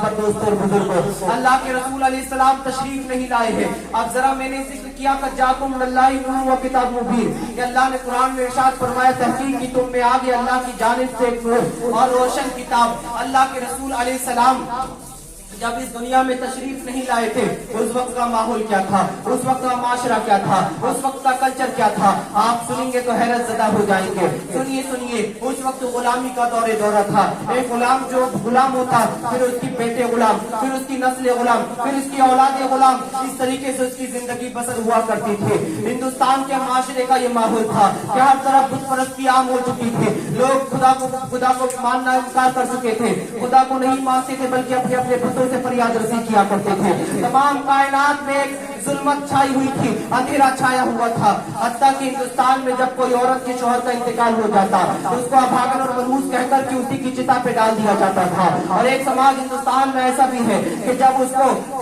मोहब्बत दोस्तों और बुजुर्गों, अल्लाह के रसूल अलैहिस्सलाम तशरीफ नहीं लाए हैं। अब जरा मैंने जिक्र किया कि जाकुम मिनल्लाहि नूरुन व किताबुम मुबीन, कि अल्लाह ने कुरान में इरशाद फरमाया तहकीक की तुम में आ गई अल्लाह की जानिब से एक नूर और रोशन किताब। अल्लाह के रसूल अलैहिस्सलाम जब इस दुनिया में तशरीफ नहीं लाए थे, उस वक्त का माहौल क्या था, उस वक्त का माशरा क्या था, उस वक्त का कल्चर क्या था, आप सुनेंगे तो हैरत ज़दा हो जाएंगे। सुनिए सुनिए, उस वक्त गुलामी का दौरा था। एक गुलाम जो गुलाम होता, फिर उसकी बेटे गुलाम, फिर उसकी नस्ल गुलाम, फिर उसकी औलाद गुलाम, इस तरीके से उसकी जिंदगी बसर हुआ करती थी। हिंदुस्तान के माशरे का ये माहौल था कि हर तरफ बुत परस्ती आम हो चुकी थी। लोग खुदा को मानना इनकार कर चुके थे, खुदा को नहीं मानते थे, बल्कि अपने अपने पुत्रों से फरियाद रसी किया करते थे। तमाम कायनात में एक जुल्मत छाई हुई थी, अंधेरा छाया हुआ था। हत्ता कि हिंदुस्तान में जब कोई औरत के शौहर का इंतकाल हो जाता तो उसको अभागन और मनहूस कहकर के उसी की चिता पे डाल दिया जाता था। और एक समाज हिंदुस्तान में ऐसा भी है कि जब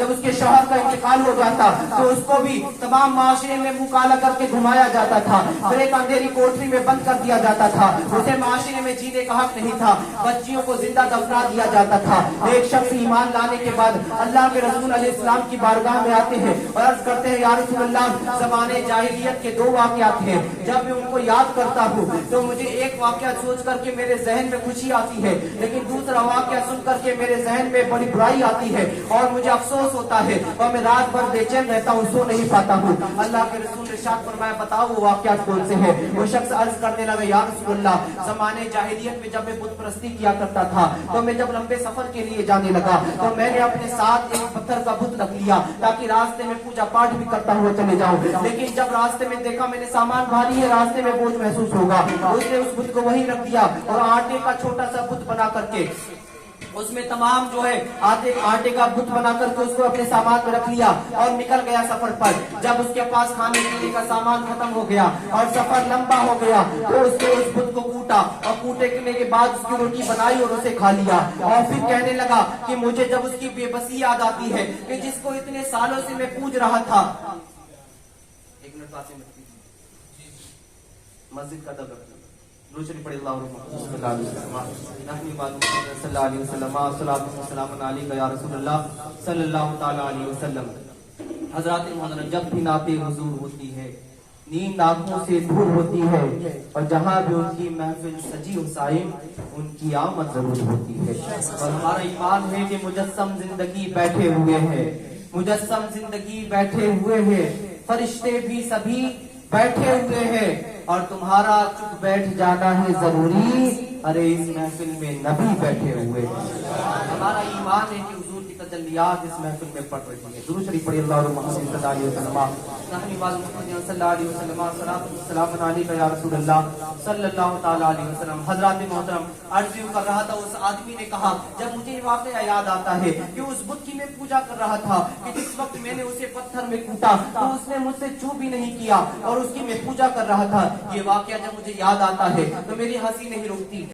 उसके शौहर का इंतकाल हो जाता तो उसको भी तमाम माशरे में मुंह काला करके घुमाया जाता था, फिर एक अंधेरी कोठरी में बंद कर दिया जाता था। उसे माशरे में जीने का हक नहीं था, बच्चियों को जिंदा दफना दिया जाता था। एक शख्स ईमान लाने के बाद अल्लाह के रसूल अलैहिस्सलाम की बारगाह में आते हैं और अर्ज करते हैं या रसूल अल्लाह, ज़माने जाहिलियत के दो वाक़यात हैं, जब मैं उनको याद करता हूँ तो मुझे एक वाक़या सोच करके मेरे जहन में खुशी आती है, लेकिन दूसरा वाक़या सुन करके मेरे जहन में बड़ी बुराई आती है और मुझे अफसोस होता है और मैं रात भर बेचैन रहता हूँ, सो नहीं पाता हूँ। अल्लाह के रसूल ने इरशाद फरमाया बताओ वो वाक़यात कौन से हैं। वो शख्स अर्ज करने लगा या रसूल अल्लाह, ज़माने जाहिलियत में जब मैं बुत परस्ती किया करता था तो मैं जब लंबे सफर के लिए जाने लगा तो मैंने अपने साथ एक पत्थर का बुत रख लिया ताकि रास्ते में पूजा पाठ भी करता हुआ चले जाऊं। लेकिन जब रास्ते में देखा मैंने सामान भारी है, रास्ते में बोझ महसूस होगा, उसने उस बुत को वहीं रख दिया और आटे का छोटा सा बुत बना करके उसमें तमाम जो है आटे का बुत बना करके उसको अपने सामान में रख लिया और निकल गया सफर पर। जब उसके पास खाने पीने का सामान खत्म हो गया और सफर लंबा हो गया तो उसने उस बुत को कूटा और कूटने के बाद उसकी रोटी बनाई और उसे खा लिया। और फिर कहने लगा कि मुझे जब उसकी बेबसी याद आती है कि जिसको इतने सालों से मैं पूज रहा था। एक मिनट बात मस्जिद का दर दूसरी पढ़ी हज़रात मोहतरम, जब भी नाते हुजूर होती है नींद आंखों से दूर होती है और जहाँ भी उनकी महफिल सजी हुसैन उनकी आमद जरूर होती है। और हमारा ईमान है कि मुजस्सम जिंदगी बैठे हुए हैं, मुजस्सम जिंदगी बैठे हुए हैं, फरिश्ते भी सभी बैठे हुए हैं और तुम्हारा चुप बैठ जाना है जरूरी। अरे इस महफिल में नबी बैठे हुए हैं। हमारा ईमान है कि हुजूर की तजल्लियात इस महफिल में पड़ रही है। दुरूद शरीफ पढ़िए अल्लाह मुहम्मद सल्लल्लाहु अलैहि वसल्लम नहनी वाल मुहम्मद सल्लल्लाहु अलैहि वसल्लम सलातु सलाम अलैका या रसूल अल्लाह सल्लल्लाहु ताला अलैहि वसल्लम। हज़रात मोहतरम, अर्ज़ कर रहा था, उस आदमी ने कहा जब मुझे ये वाक़या याद आता है कि उस बुत की मैं पूजा कर रहा था कि जिस वक्त मैंने उसे पत्थर में कूटा तो उसने मुझसे चू भी नहीं किया और उसकी मैं पूजा कर रहा था। ये वाक़या जब मुझे याद आता है तो मेरी हंसी नहीं रुकती।